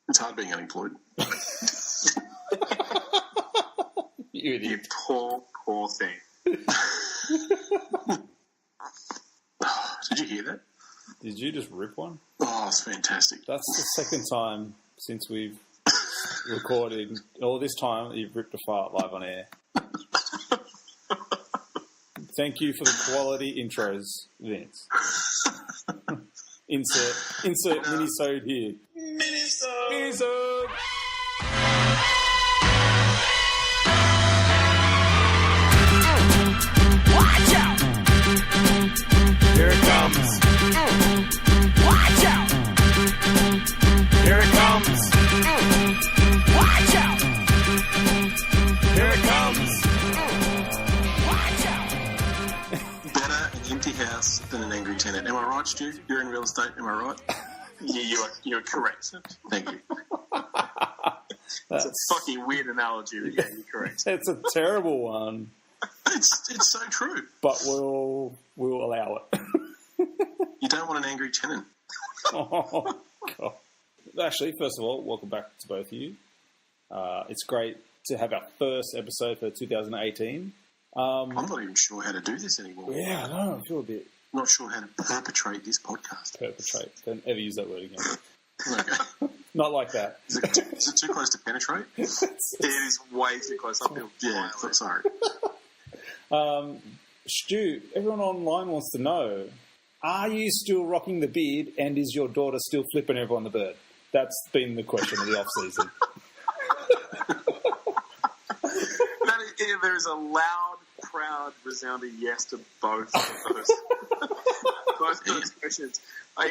It's hard being unemployed. You poor thing. Did you hear that? Did you just rip one? Oh, it's fantastic. That's the second time since we've recorded, all this time you've ripped a fart live on air. Thank you for the quality intros, Vince. Insert Minisode here. Minisode! Watch out! Here it comes. Watch out! Here it comes. Watch out! Here it comes. Watch out! Better an empty house than an angry tenant. Am I right, Stu? You're in real estate, am I right? Yeah, you're correct. Thank you. It's a fucking weird analogy, but yeah, you're correct. It's a terrible one, It's so true. but we'll allow it. You don't want an angry tenant. Oh, God. Actually, first of all, welcome back to both of you. It's great to have our first episode for 2018. I'm not even sure how to do this anymore. Yeah, I know. I feel a bit Not sure how to perpetrate this podcast. perpetrate. Don't ever use that word again. Okay. Not like that. Is it too close to penetrate? It is way too close. I feel Yeah, violent. sorry. Stu, everyone online wants to know, are you still rocking the beard and is your daughter still flipping everyone the bird? That's been the question of the off-season. There is a loud, proud, resounding yes to both of those, both those questions.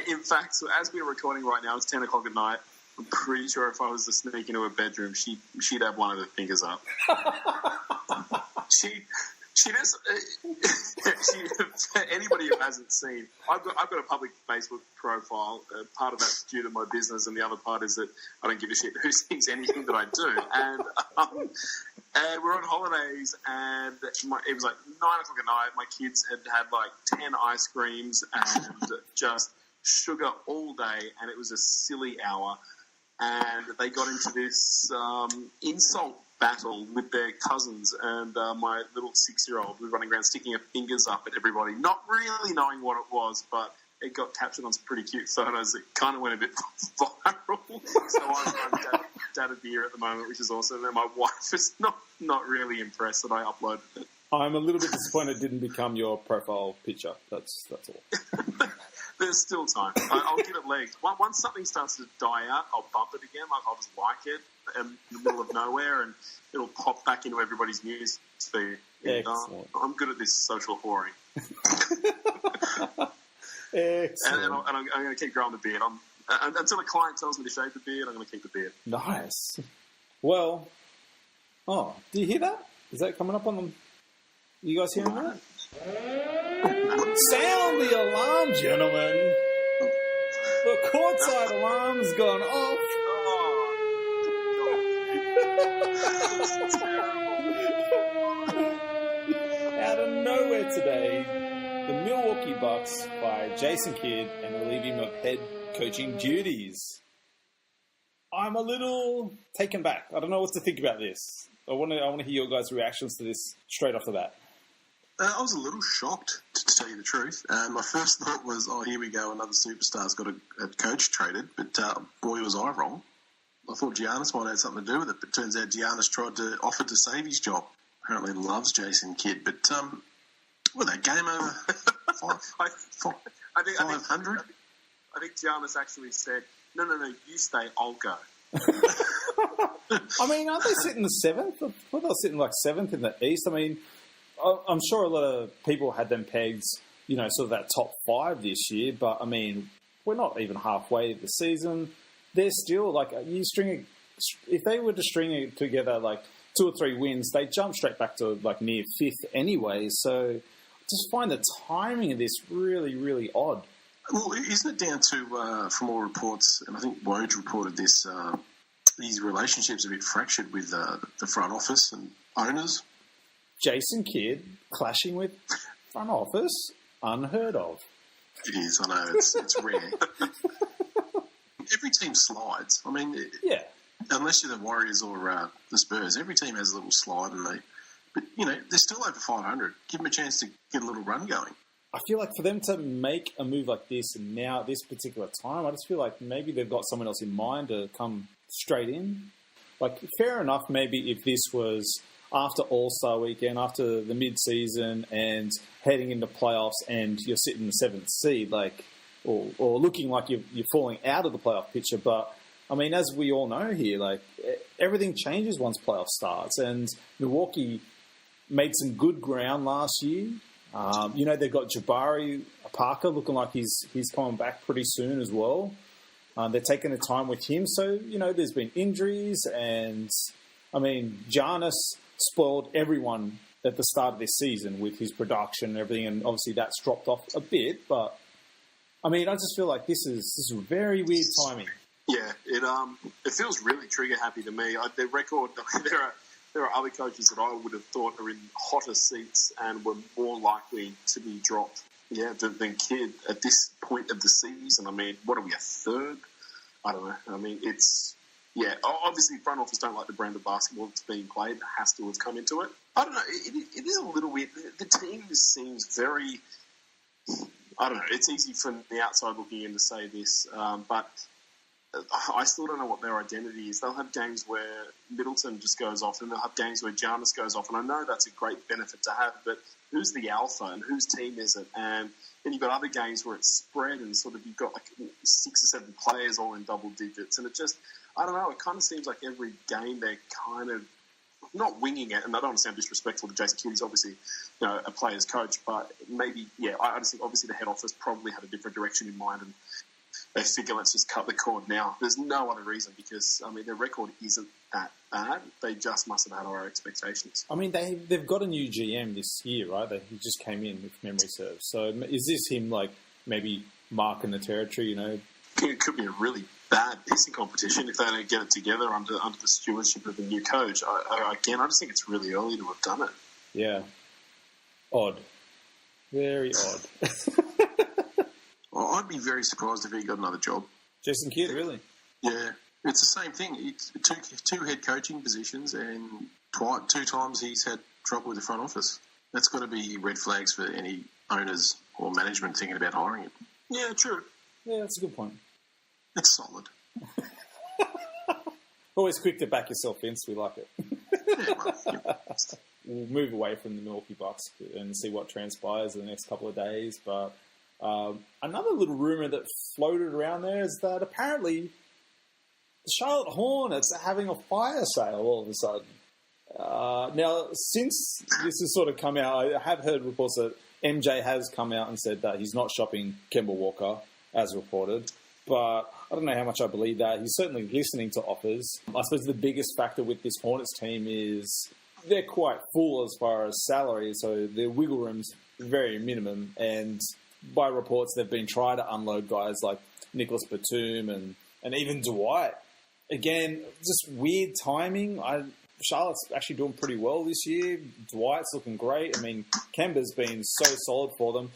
In fact, so as we're recording right now, it's 10 o'clock at night. I'm pretty sure if I was to sneak into her bedroom, she'd have one of her fingers up. She does. For anybody who hasn't seen, I've got a public Facebook profile. Part of that's due to my business, and the other part is that I don't give a shit who sees anything that I do. And we're on holidays, and it was like 9 o'clock at night. My kids had like 10 ice creams and just sugar all day, and it was a silly hour. And they got into this insult battle with their cousins, and my little 6-year-old was running around sticking her fingers up at everybody, not really knowing what it was, but it got captured on some pretty cute photos. It kind of went a bit viral. So I'm dad of the year at the moment, which is awesome. And my wife is not really impressed that I uploaded it. I'm a little bit disappointed it didn't become your profile picture. That's all. There's still time. I'll give it legs. Once something starts to die out, I'll bump it again. Like I'll just like it in the middle of nowhere, and it'll pop back into everybody's news feed. And, I'm good at this social whoring. Excellent. And I'm going to keep growing the beard. Until a client tells me to shave the beard, I'm going to keep the beard. Nice. Well, do you hear that? Is that coming up on them? You guys hearing that? Sound the alarm, gentlemen. The courtside alarm's gone off. Out of nowhere today, the Milwaukee Bucks fired Jason Kidd and relieved him of head coaching duties. I'm a little taken back. I don't know what to think about this. I want to hear your guys' reactions to this straight off the bat. I was a little shocked, to tell you the truth. My first thought was, here we go, another superstar's got a coach traded. But boy, was I wrong. I thought Giannis might have something to do with it, but turns out Giannis offered to save his job. Apparently loves Jason Kidd. But, that game over 500? I think Giannis actually said, no, you stay, I'll go. I mean, aren't they sitting the 7th? I thought they were sitting like 7th in the East. I mean, I'm sure a lot of people had them pegged, sort of that top 5 this year. But, I mean, we're not even halfway the season. They're still, like, if they were to string it together, like, 2 or 3 wins, they jump straight back to, like, near 5th anyway. So I just find the timing of this really, really odd. Well, isn't it down to, from all reports, and I think Woj reported this, these relationships are a bit fractured with the front office and owners? Jason Kidd clashing with front office, unheard of. It is, I know, it's rare. every team slides. I mean, Yeah. unless you're the Warriors or the Spurs, every team has a little slide, but they're still over 500. Give them a chance to get a little run going. I feel like for them to make a move like this and now at this particular time, I just feel like maybe they've got someone else in mind to come straight in. Like, fair enough, maybe if this was after All-Star weekend, after the mid-season and heading into playoffs and you're sitting in the 7th seed, like, or looking like you're falling out of the playoff picture. But, I mean, as we all know here, like, everything changes once playoff starts. And Milwaukee made some good ground last year. They've got Jabari Parker looking like he's coming back pretty soon as well. They're taking the time with him. So, there's been injuries and, I mean, Giannis spoiled everyone at the start of this season with his production and everything, and obviously that's dropped off a bit. But, I mean, I just feel like this is very weird timing. Yeah, it feels really trigger-happy to me. Their record, there are other coaches that I would have thought are in hotter seats and were more likely to be dropped than Kidd at this point of the season. I mean, what are we, a third? I don't know. I mean, obviously front office don't like the brand of basketball that's being played. It has to have come into it. I don't know. It is a little weird. The team seems very... I don't know. It's easy from the outside looking in to say this, but I still don't know what their identity is. They'll have games where Middleton just goes off, and they'll have games where Giannis goes off. And I know that's a great benefit to have, but who's the alpha and whose team is it? And then you've got other games where it's spread and sort of you've got like 6 or 7 players all in double digits. And it just, I don't know, it kind of seems like every game they're kind of not winging it. And I don't want to sound disrespectful to Jason Kidd. He's obviously a player's coach, but maybe, I just think obviously the head office probably had a different direction in mind, and they figure, let's just cut the cord now. There's no other reason because, I mean, their record isn't that bad. They just must have had our expectations. I mean, they've got a new GM this year, right? He just came in, if memory serves. So is this him, like, maybe marking the territory, It could be a really bad pissing competition if they don't get it together under the stewardship of the new coach. I just think it's really early to have done it. Yeah. Odd. Very odd. Well, I'd be very surprised if he got another job. Jason Kidd, really? Yeah. It's the same thing. It's two head coaching positions, and 2 times he's had trouble with the front office. That's got to be red flags for any owners or management thinking about hiring him. Yeah, true. Yeah, that's a good point. It's solid. Always quick to back yourself, Vince. We like it. We'll move away from the Milwaukee Bucks and see what transpires in the next couple of days. But another little rumour that floated around there is that apparently the Charlotte Hornets are having a fire sale all of a sudden. Now, since this has sort of come out, I have heard reports that MJ has come out and said that he's not shopping Kemba Walker, as reported. But I don't know how much I believe that. He's certainly listening to offers. I suppose the biggest factor with this Hornets team is they're quite full as far as salary, so their wiggle room's very minimum. And by reports, they've been trying to unload guys like Nicholas Batum and even Dwight. Again, just weird timing. Charlotte's actually doing pretty well this year. Dwight's looking great. I mean, Kemba's been so solid for them.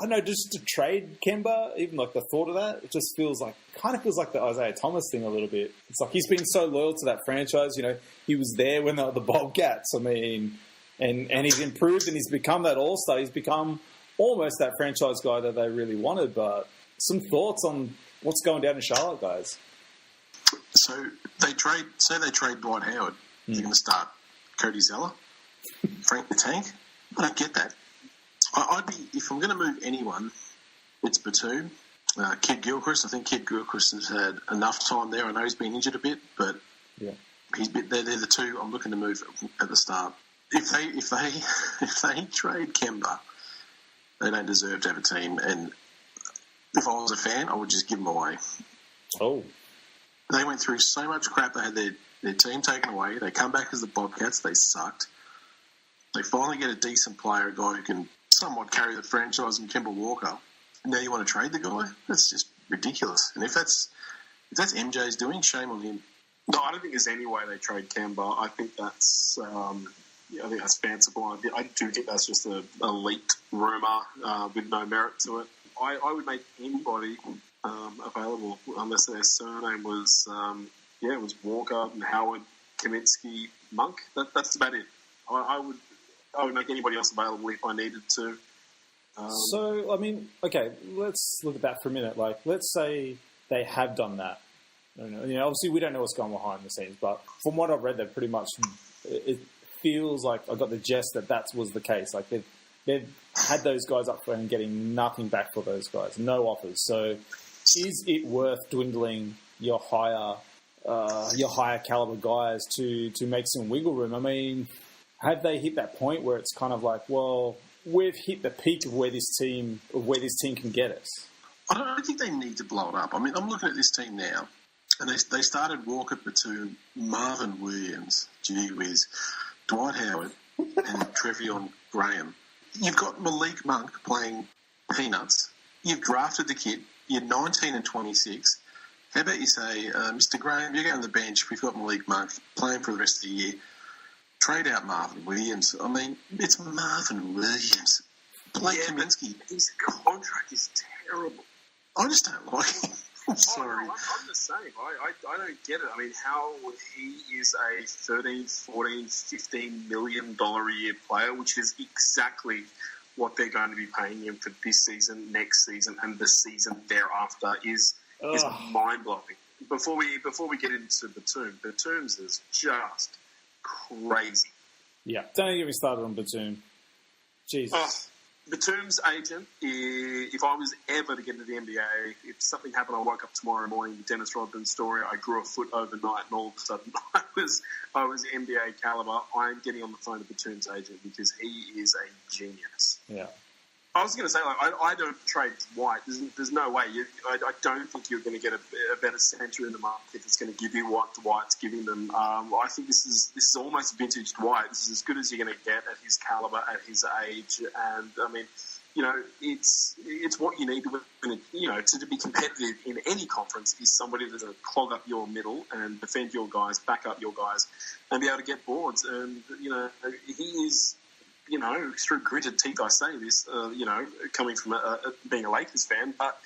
I don't know, just to trade Kemba, even like the thought of that, it just kind of feels like the Isaiah Thomas thing a little bit. It's like he's been so loyal to that franchise. He was there when they were the Bobcats. I mean, and he's improved and he's become that all-star. He's become almost that franchise guy that they really wanted. But some thoughts on what's going down in Charlotte, guys? So they trade Dwight Howard. You're going to start Cody Zeller, Frank the Tank. I don't get that. I'd be, if I'm going to move anyone, it's Batum. Kid Gilchrist. I think Kid Gilchrist has had enough time there. I know he's been injured a bit, but they're the two I'm looking to move at the start. If they trade Kemba, they don't deserve to have a team. And if I was a fan, I would just give them away. Oh. They went through so much crap. They had their team taken away. They come back as the Bobcats. They sucked. They finally get a decent player, a guy who can somewhat carry the franchise, in Kemba Walker. Now you want to trade the guy? That's just ridiculous. And if that's MJ's doing, shame on him. No, I don't think there's any way they trade Kemba. I think that's fanciful. I do think that's just a leaked rumour with no merit to it. I would make anybody available, unless their surname was, it was Walker and Howard, Kaminsky, Monk. That's about it. I would make anybody else available if I needed to. So, I mean, okay, let's look at that for a minute. Like, let's say they have done that. Obviously, we don't know what's going on behind the scenes, but from what I've read, they've pretty much, it feels like I got the gist that was the case. Like, they've had those guys up for and getting nothing back for those guys, no offers. So, is it worth dwindling your higher caliber guys to make some wiggle room? I mean, have they hit that point where it's kind of like, well, we've hit the peak of where this team can get us? I don't think they need to blow it up. I mean, I'm looking at this team now, and they started Walker, Batum, Marvin Williams, gee whiz, Dwight Howard, and Trevion Graham. You've got Malik Monk playing peanuts. You've drafted the kid. You're 19 and 26. How about you say, Mr. Graham, you go on the bench. We've got Malik Monk playing for the rest of the year. Trade out Marvin Williams. I mean, it's Marvin Williams. Blake Kaminsky. His contract is terrible. I just don't like him. I'm sorry. No, I'm the same. I don't get it. I mean, how he is a $13, $14, $15 million a year player, which is exactly what they're going to be paying him for this season, next season, and the season thereafter is mind blowing. Before we get into Batum's is just crazy. Yeah, don't get me started on Batum. Jesus. Batum's agent, if I was ever to get into the NBA, if something happened, I woke up tomorrow morning with Dennis Rodman's story, I grew a foot overnight, and all of a sudden I was NBA caliber, I'm getting on the phone to Batum's agent because he is a genius. Yeah. I was going to say, I don't trade White. There's no way. I don't think you're going to get a better center in the market that's going to give you what Dwight's giving them. I think this is almost vintage Dwight. This is as good as you're going to get at his caliber, at his age. And, I mean, it's what you need to win. To be competitive in any conference is somebody that's going to clog up your middle and defend your guys, back up your guys, and be able to get boards. And, he is... through gritted teeth, I say this, coming from being a Lakers fan, but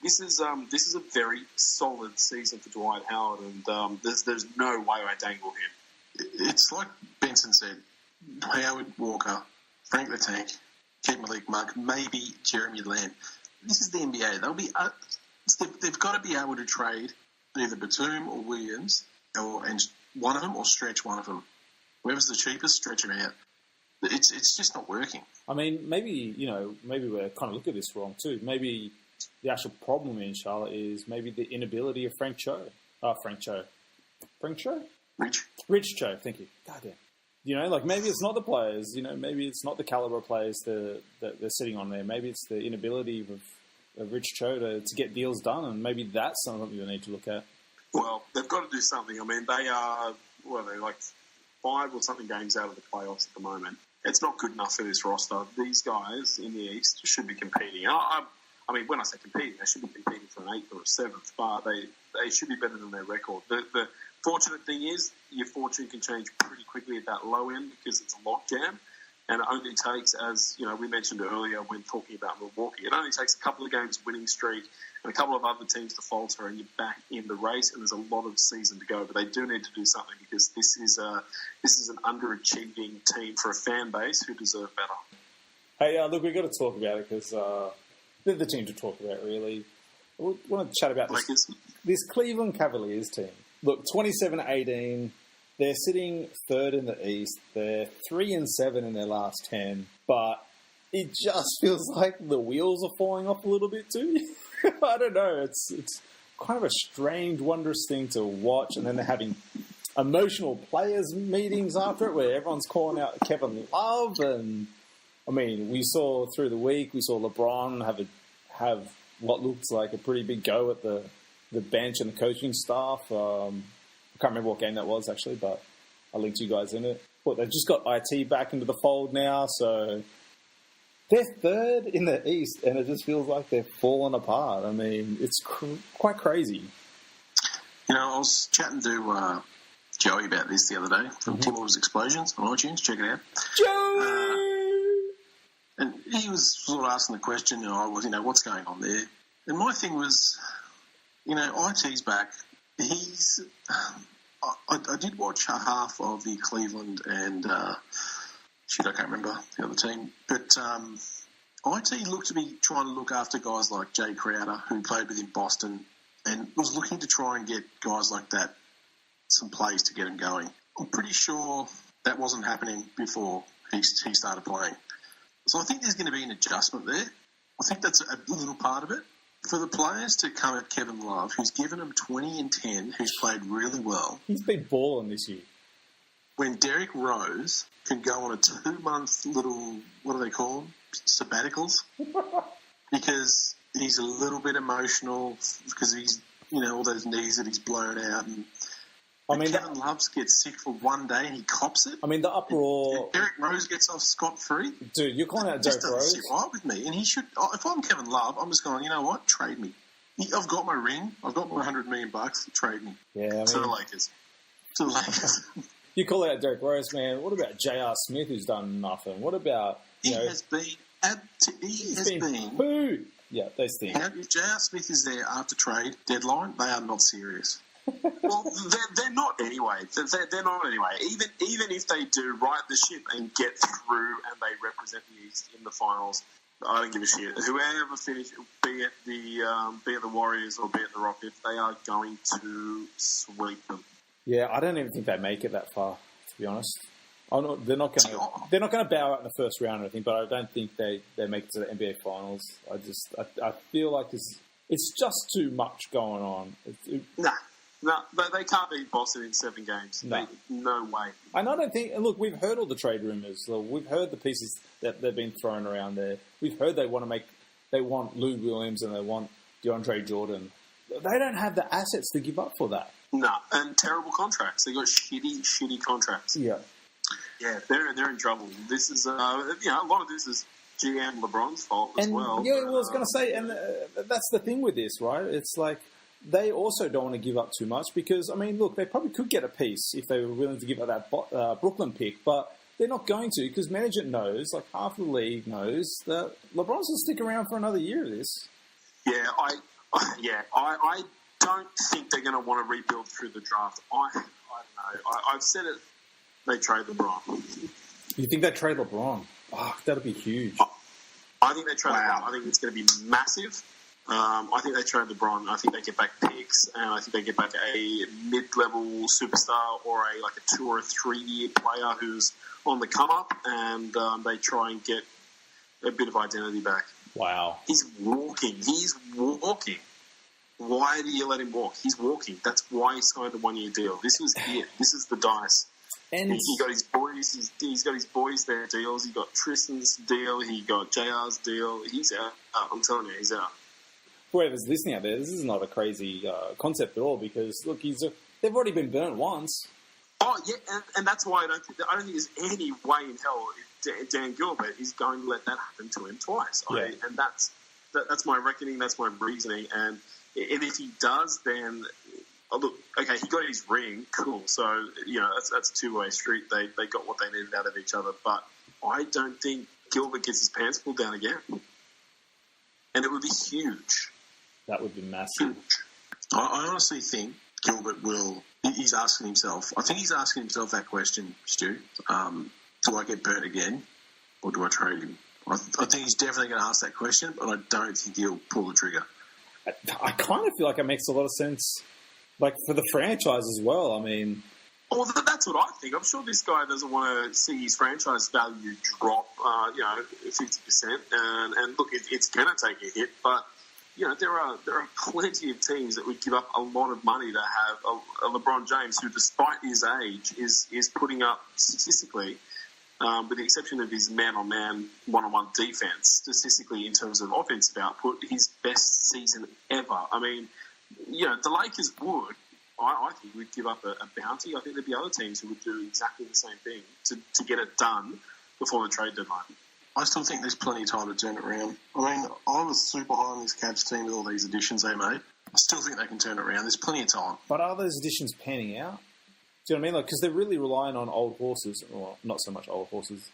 this is a very solid season for Dwight Howard, and there's no way I dangle him. It's like Benson said, Howard, Walker, Frank the Tank, Keith Malik Monk, maybe Jeremy Lamb. This is the NBA. They've got to be able to trade either Batum or Williams, and one of them, or stretch one of them. Whoever's the cheapest, stretch them out. It's just not working. I mean, maybe we're kind of looking at this wrong too. Maybe the actual problem in Charlotte is maybe the inability of Rich Cho. Thank you. Goddamn. Maybe it's not the players. Maybe it's not the caliber of players that they're sitting on there. Maybe it's the inability of Rich Cho to get deals done, and maybe that's something you need to look at. Well, they've got to do something. I mean, they're like 5 or something games out of the playoffs at the moment. It's not good enough for this roster. These guys in the East should be competing. I mean, when I say competing, they should be competing for an 8th or a 7th, but they should be better than their record. The fortunate thing is your fortune can change pretty quickly at that low end because it's a logjam, and it only takes, as we mentioned earlier when talking about Milwaukee, it only takes a couple of games winning streak and a couple of other teams to falter, and you're back in the race, and there's a lot of season to go. But they do need to do something because this is an underachieving team for a fan base who deserve better. Hey, look, we've got to talk about it because they're the team to talk about, really. We want to chat about this Cleveland Cavaliers team. Look, 27-18, they're sitting 3rd in the East. They're 3-7 in their last 10, but it just feels like the wheels are falling off a little bit too. I don't know. It's kind of a strange, wondrous thing to watch, and then they're having emotional players meetings after it where everyone's calling out Kevin Love, and I mean, we saw through the week, we saw LeBron have what looks like a pretty big go at the bench and the coaching staff. I can't remember what game that was actually, but I'll link you guys in it. But they've just got IT back into the fold now, so they're 3rd in the East, and it just feels like they're falling apart. I mean, it's quite crazy. I was chatting to Joey about this the other day from Timberwolves Explosions on iTunes. Check it out. Joey! And he was sort of asking the question, what's going on there? And my thing was, IT's back. He's... I did watch a half of the Cleveland and... I can't remember the other team. But IT looked to be trying to look after guys like Jay Crowder, who played with in Boston, and was looking to try and get guys like that some plays to get them going. I'm pretty sure that wasn't happening before he started playing. So I think there's going to be an adjustment there. I think that's a little part of it. For the players to come at Kevin Love, who's given them 20 and 10, who's played really well. He's been balling this year. When Derrick Rose can go on a 2-month little, what do they call them? Sabbaticals. Because he's a little bit emotional because he's, all those knees that he's blown out. And Kevin Love gets sick for one day and he cops it. The uproar... And Derrick Rose gets off scot-free. Dude, you're calling out Derrick Rose? Doesn't sit right with me. And he should... If I'm Kevin Love, I'm just going, you know what? Trade me. I've got my ring. I've got my $100 million. Trade me. Yeah, to the Lakers. To the Lakers. You call out Derrick Rose, man. What about J.R. Smith, who's done nothing? What about... He has been... Who? Yeah, those things. If J.R. Smith is there after trade deadline, they are not serious. Well, they're not anyway. They're not anyway. Even if they do right the ship and get through and they represent the East in the finals, I don't give a shit. Whoever finishes, be it the Warriors or be it the Rockets, they are going to sweep them. Yeah, I don't even think they make it that far, to be honest. They're not going to bow out in the first round or anything, but I don't think they make it to the NBA Finals. I feel like it's just too much going on. No, they can't beat Boston in 7 games. No way. And I don't think... And look, we've heard all the trade rumours. We've heard the pieces that they've been thrown around there. We've heard they want Lou Williams and they want DeAndre Jordan. They don't have the assets to give up for that. No, and terrible contracts. They got shitty contracts. Yeah. Yeah, they're in trouble. This is, a lot of this is GM LeBron's fault as well. Yeah, I was going to say, and that's the thing with this, right? It's like they also don't want to give up too much because, look, they probably could get a piece if they were willing to give up that Brooklyn pick, but they're not going to because management knows, like half the league knows, that LeBron's will stick around for another year of this. Yeah, I don't think they're going to want to rebuild through the draft. I don't know. I've said it. They trade LeBron. You think they trade LeBron? Oh, that'd be huge. I think they trade LeBron. I think it's going to be massive. I think they trade LeBron. I think they get back picks, and I think they get back a mid-level superstar or a 2 or 3 year player who's on the come up, and they try and get a bit of identity back. Wow. He's walking. Why do you let him walk? He's walking. That's why he signed a 1-year deal. This was it. This is the dice. And he got his boys. He's got his boys their deals. He got Tristan's deal. He got JR's deal. He's out. I'm telling you, he's out. Whoever's listening out there, this is not a crazy concept at all because look, they've already been burnt once. Oh yeah, and that's why I don't think there's any way in hell Dan Gilbert is going to let that happen to him twice. Yeah. And that's my reckoning. That's my reasoning. And if he does, then. Oh, look, okay, he got his ring, cool. So, that's a two-way street. They got what they needed out of each other. But I don't think Gilbert gets his pants pulled down again. And it would be huge. That would be massive. Huge. I honestly think Gilbert will... He's asking himself... I think he's asking himself that question, Stu. Do I get burnt again or do I trade him? I think he's definitely going to ask that question, but I don't think he'll pull the trigger. I kind of feel like it makes a lot of sense... Like, for the franchise as well, Well, that's what I think. I'm sure this guy doesn't want to see his franchise value drop, 50%. And look, it's going to take a hit, but, there are plenty of teams that would give up a lot of money to have a LeBron James who, despite his age, is putting up statistically, with the exception of his man-on-man, one-on-one defense, statistically in terms of offensive output, his best season ever. The Lakers would, I think, would give up a bounty. I think there'd be other teams who would do exactly the same thing to get it done before the trade deadline. I still think there's plenty of time to turn it around. I was super high on this Cavs team with all these additions they made. I still think they can turn it around. There's plenty of time. But are those additions panning out? Do you know what I mean? Because they're really relying on old horses. Well, not so much old horses.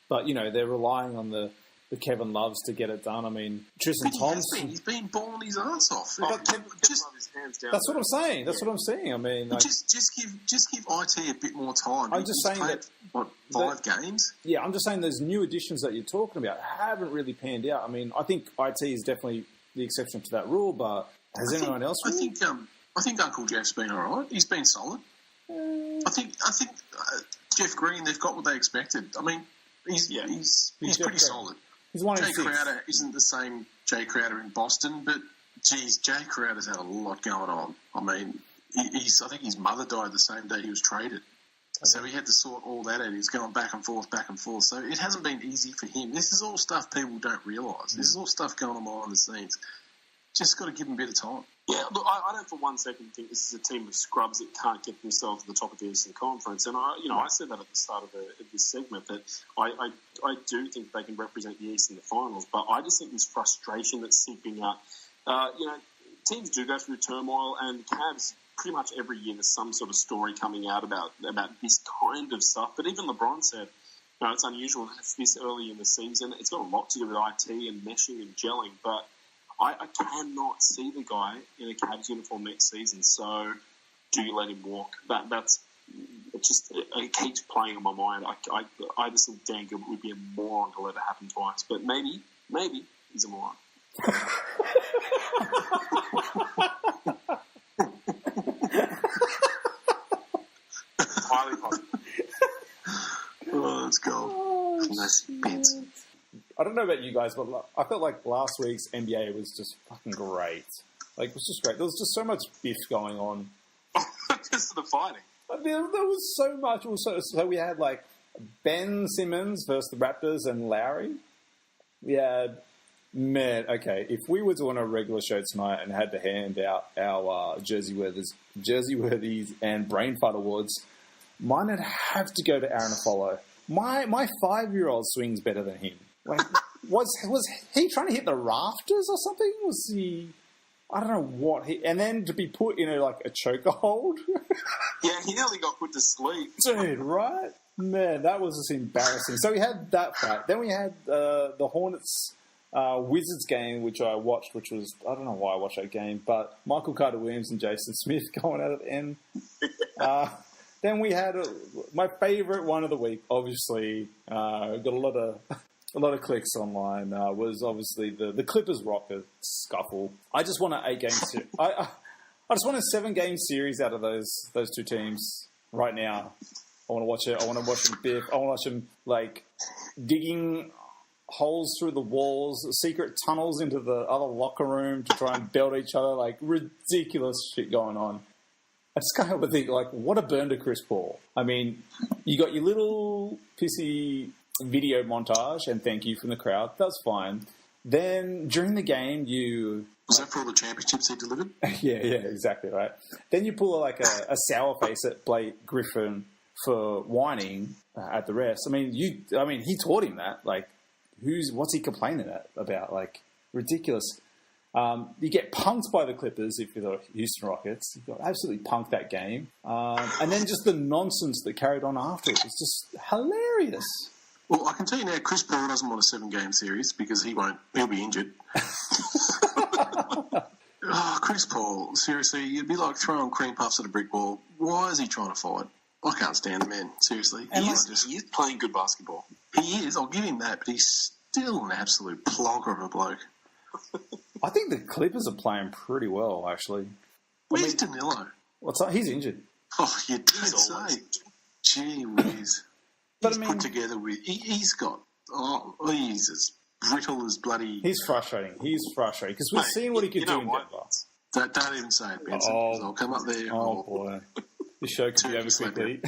But, they're relying on the the Kevin Loves to get it done. I mean, Tristan Thompson. He's been balling his ass off. That's what I'm saying. That's what I'm saying. I mean, like, just give IT a bit more time. I'm just saying played, that 5 games. Yeah, I'm just saying those new additions that you're talking about haven't really panned out. I mean, I think IT is definitely the exception to that rule, but has anyone else? I think Uncle Jeff's been all right. He's been solid. I think Jeff Green. They've got what they expected. I mean, he's pretty solid. He's 1 Jay 6. Crowder isn't the same Jay Crowder in Boston, but geez, Jay Crowder's had a lot going on. I mean, I think his mother died the same day he was traded. So he had to sort all that out. He was going back and forth. So it hasn't been easy for him. This is all stuff people don't realise. This is all stuff going on behind the scenes. Just got to give him a bit of time. Yeah, look, I don't for one second think this is a team of scrubs that can't get themselves to the top of the Eastern Conference. And I said that at the start of this segment that I do think they can represent the East in the finals. But I just think this frustration that's seeping out. Teams do go through turmoil, and Cavs pretty much every year there's some sort of story coming out about this kind of stuff. But even LeBron said, it's unusual this early in the season. It's got a lot to do with IT and meshing and gelling, but I cannot see the guy in a Cavs uniform next season. So, do you let him walk? It keeps playing on my mind. I just think Dan Gilbert would be a moron to let it happen twice. But maybe he's a moron. Highly possible. Oh, let's go. Nice bits. I don't know about you guys, but I felt like last week's NBA was just fucking great. Like, it was just great. There was just so much biff going on. Just the fighting. There was so much. So we had, like, Ben Simmons versus the Raptors and Lowry. We had, if we were doing a regular show tonight and had to hand out our Jersey Worthies and Brain Fart Awards, mine would have to go to Aaron Afolo. My 5-year-old swings better than him. Like, was he trying to hit the rafters or something? Was he? I don't know what he. And then to be put in a choker hold. Yeah, he nearly got put to sleep. Dude, right? Man, that was just embarrassing. So we had that fight. Then we had the Hornets Wizards game, which I watched, which was, I don't know why I watched that game, but Michael Carter-Williams and Jason Smith going out at the end. Then we had my favourite one of the week, obviously, got a lot of clicks online, was obviously the Clippers-Rockets scuffle. I just want an 8-game series. I just want a 7-game series out of those two teams right now. I want to watch it. I want to watch them biff. I want to watch them, digging holes through the walls, secret tunnels into the other locker room to try and belt each other, ridiculous shit going on. I just can't help but think, what a burn to Chris Paul. I mean, you got your little pissy video montage, and thank you from the crowd. That's fine. Then, during the game, Was that for all the championships he delivered? yeah, exactly, right. Then you pull, a sour face at Blake Griffin for whining at the refs. I mean, he taught him that. What's he complaining about? Ridiculous. You get punked by the Clippers if you're the Houston Rockets. You got absolutely punked that game. And then just the nonsense that carried on after it was just hilarious. Well, I can tell you now, Chris Paul doesn't want a 7-game series because he'll be injured. Chris Paul, seriously, you'd be like throwing cream puffs at a brick wall. Why is he trying to fight? I can't stand the man, seriously. He is playing good basketball. He is, I'll give him that, but he's still an absolute plonker of a bloke. I think the Clippers are playing pretty well, actually. Where's Danilo? What's up? He's injured. Oh, you did say. Gee whiz. He's put together with... He's got... he's as brittle as bloody... He's frustrating. Because we've seen what he could do in Denver. Don't even say it, Benson. I'll come up there. Oh, boy. This show could be over quickly.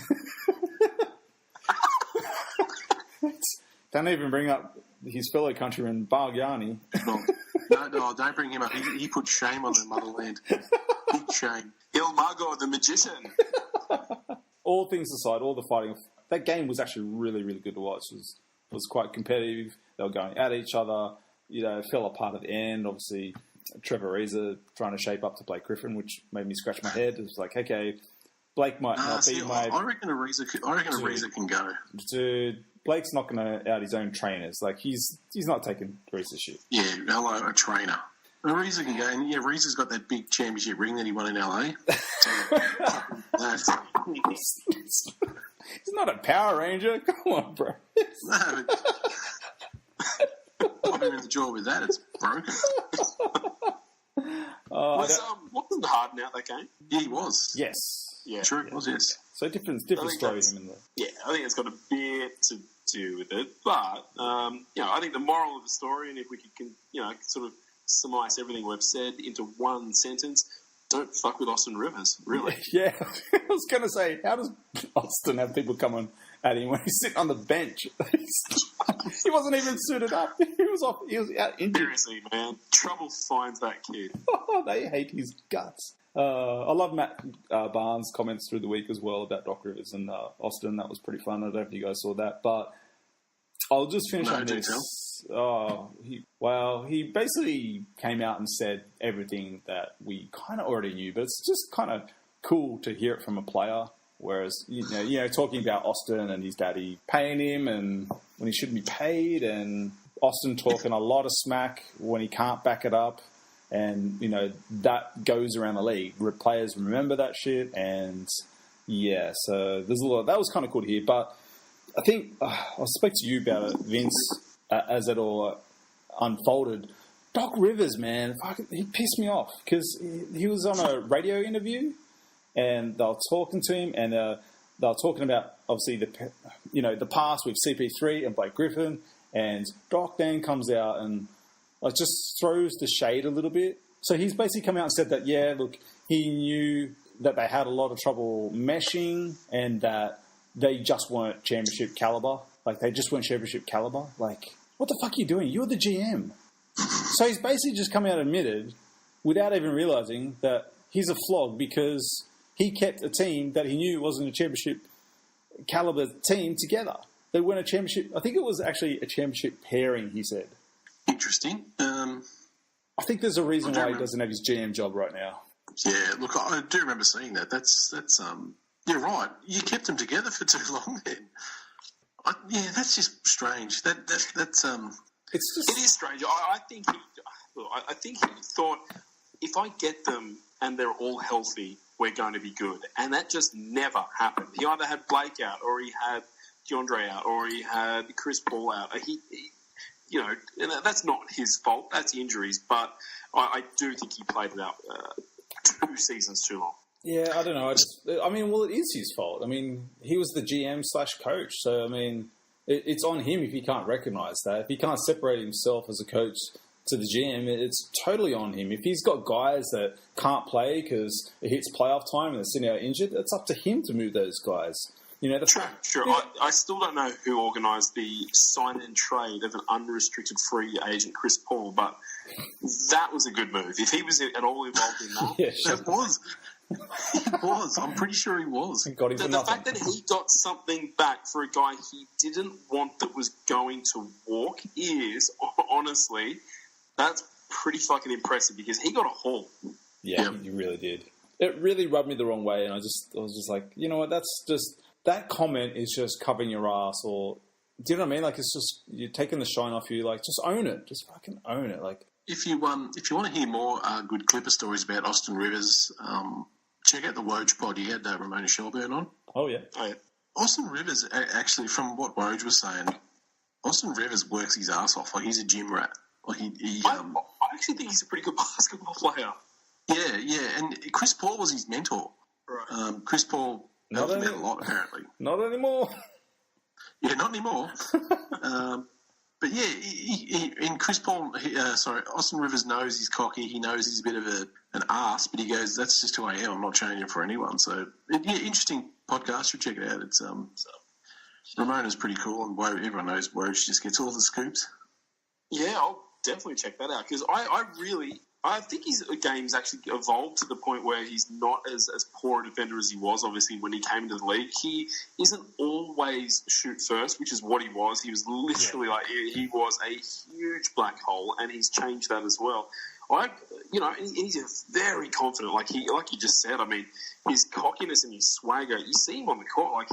Don't even bring up his fellow countryman, Bargiani. No, don't bring him up. He put shame on the motherland. Big shame. Il Mago, the magician. All things aside, all the fighting... That game was actually really, really good to watch. It was quite competitive. They were going at each other. It fell apart at the end. Obviously, Trevor Ariza trying to shape up to play Griffin, which made me scratch my head. It was like, okay, Blake might not be my... I reckon Ariza can go. Dude, Blake's not going to out his own trainers. Like, he's not taking Ariza's shit. Yeah, hello, a trainer. Ariza can go, and Ariza's got that big championship ring that he won in LA. He's not a Power Ranger. Come on, bro. No, pop him in the jaw with that, it's broken. Wasn't Harden out that game? Yeah, he was. Yes. Yeah. Sure, it was, yes. So different story him in there. Yeah, I think it's got a bit to do with it. But, I think the moral of the story, and if we could, sort of surmise everything we've said into one sentence, don't fuck with Austin Rivers, really. Yeah, I was going to say, how does Austin have people coming at him when he's sitting on the bench? He wasn't even suited up. He was out injured. Seriously, man. Trouble finds that kid. They hate his guts. I love Matt Barnes' comments through the week as well about Doc Rivers and Austin. That was pretty fun. I don't know if you guys saw that. But I'll just finish on this. He basically came out and said everything that we kind of already knew, but it's just kind of cool to hear it from a player. Whereas, talking about Austin and his daddy paying him and when he shouldn't be paid, and Austin talking a lot of smack when he can't back it up. And, that goes around the league. Players remember that shit. And, yeah, so there's a lot. That was kind of cool to hear. But I think I'll speak to you about it, Vince, as it all unfolded. Doc Rivers, man, he pissed me off because he was on a radio interview and they were talking to him and they were talking about, obviously, the past with CP3 and Blake Griffin. And Doc then comes out and just throws the shade a little bit. So he's basically come out and said that, he knew that they had a lot of trouble meshing and that they just weren't championship caliber. Like, they just weren't championship caliber. Like, what the fuck are you doing? You're the GM. So he's basically just come out and admitted, without even realising, that he's a flog because he kept a team that he knew wasn't a championship caliber team together. They weren't a championship... I think it was actually a championship pairing, he said. Interesting. I think there's a reason why he doesn't have his GM job right now. Yeah, look, I do remember seeing that. That's you're right. You kept them together for too long then. That's just strange. That's It's just... It is strange. I think he thought, if I get them and they're all healthy, we're going to be good. And that just never happened. He either had Blake out, or he had DeAndre out, or he had Chris Paul out. And that's not his fault. That's injuries. But I do think he played it out 2 seasons too long. Yeah, I don't know. It is his fault. I mean, he was the GM/coach. So, I mean, it's on him if he can't recognise that. If he can't separate himself as a coach to the GM, it's totally on him. If he's got guys that can't play because it hits playoff time and they're sitting out injured, it's up to him to move those guys. Sure. I still don't know who organised the sign and trade of an unrestricted free agent, Chris Paul, but that was a good move. If he was at all involved in that, It was. He was. I'm pretty sure he was. The fact that he got something back for a guy he didn't want that was going to walk is, honestly, that's pretty fucking impressive because he got a haul. Yeah, he really did. It really rubbed me the wrong way, and I was just like, you know what? That comment is just covering your ass, or do you know what I mean? Like, it's just you're taking the shine off you. Like, just own it. Just fucking own it. Like, if you want to hear more good Clipper stories about Austin Rivers, check out the Woj pod. He had Ramona Shelburne on. Oh yeah. Austin Rivers, actually, from what Woj was saying, Austin Rivers works his ass off. Like, he's a gym rat. Like I actually think he's a pretty good basketball player. Yeah, and Chris Paul was his mentor. Right. Chris Paul helped him out a lot, apparently. Not anymore. Yeah, not anymore. But yeah, in Chris Paul, Austin Rivers knows he's cocky. He knows he's a bit of an ass, but he goes, "That's just who I am. I'm not changing for anyone." So, interesting podcast. You check it out. It's Ramona's pretty cool, and everyone knows Woj just gets all the scoops. Yeah, I'll definitely check that out because I think his game's actually evolved to the point where he's not as poor a defender as he was, obviously, when he came into the league. He isn't always shoot first, which is what he was. He was literally he was a huge black hole, and he's changed that as well. he's very confident. Like you just said. I mean, his cockiness and his swagger. You see him on the court, like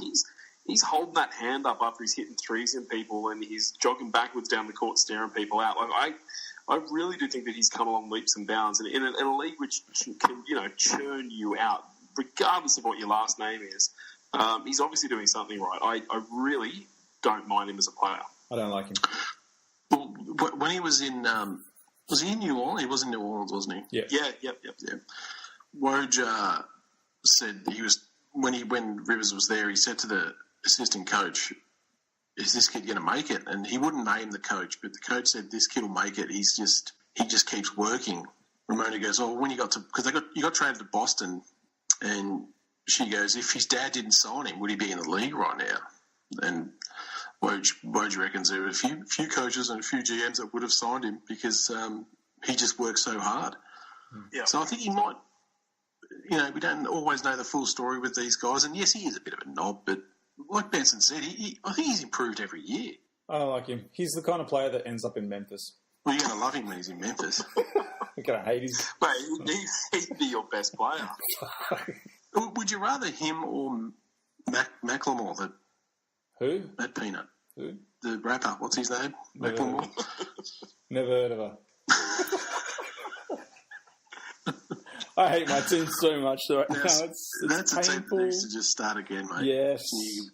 he's holding that hand up after he's hitting threes in people, and he's jogging backwards down the court, staring people out. Like I really do think that he's come along leaps and bounds, and in a league which can churn you out, regardless of what your last name is. He's obviously doing something right. I really don't mind him as a player. I don't like him. Well, when he was in, was he in New Orleans? He was in New Orleans, wasn't he? Yeah. Yeah. Woj said he was when Rivers was there. He said to the assistant coach, "Is this kid going to make it?" And he wouldn't name the coach, but the coach said, "This kid will make it. He just keeps working." Ramona goes, "Oh, when you got to because you got traded to Boston," and she goes, "If his dad didn't sign him, would he be in the league right now?" And Woj reckons there were a few coaches and a few GMs that would have signed him because he just works so hard. Yeah. So I think he might. We don't always know the full story with these guys, and yes, he is a bit of a knob, but like Benson said, I think he's improved every year. I don't like him. He's the kind of player that ends up in Memphis. Well, you're going to love him when he's in Memphis. You're going to hate him. Mate, he'd be your best player. Would you rather him or Macklemore, Who? that peanut? Who? The rapper, what's his name? Macklemore? Never heard of her. I hate my team so much right now. It's that's a team painful. that needs to just start again, mate. Yes.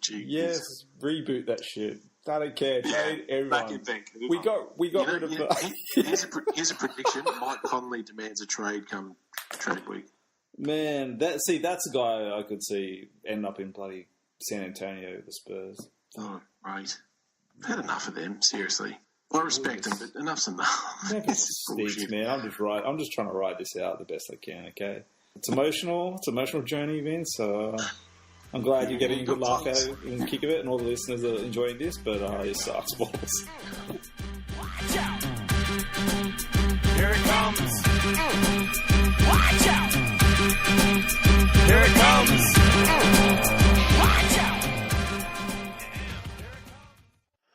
Gee, Yes. Reboot that shit. I don't care. Trade everyone. Back in bank. We got rid of the... Here's a prediction. Mike Conley demands a trade come trade week. Man, that's a guy I could see end up in bloody San Antonio, the Spurs. Oh, right. I've had enough of them, seriously. I respect them, but enough's enough. Memphis stinks, man. I'm just trying to ride this out the best I can, okay? It's emotional. It's an emotional journey, Vince. So I'm glad you're getting a good laugh out of it and kick of it, and all the listeners are enjoying this, but it sucks balls. Watch out! Here it comes. Watch out! Here it comes. Watch out!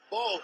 Ball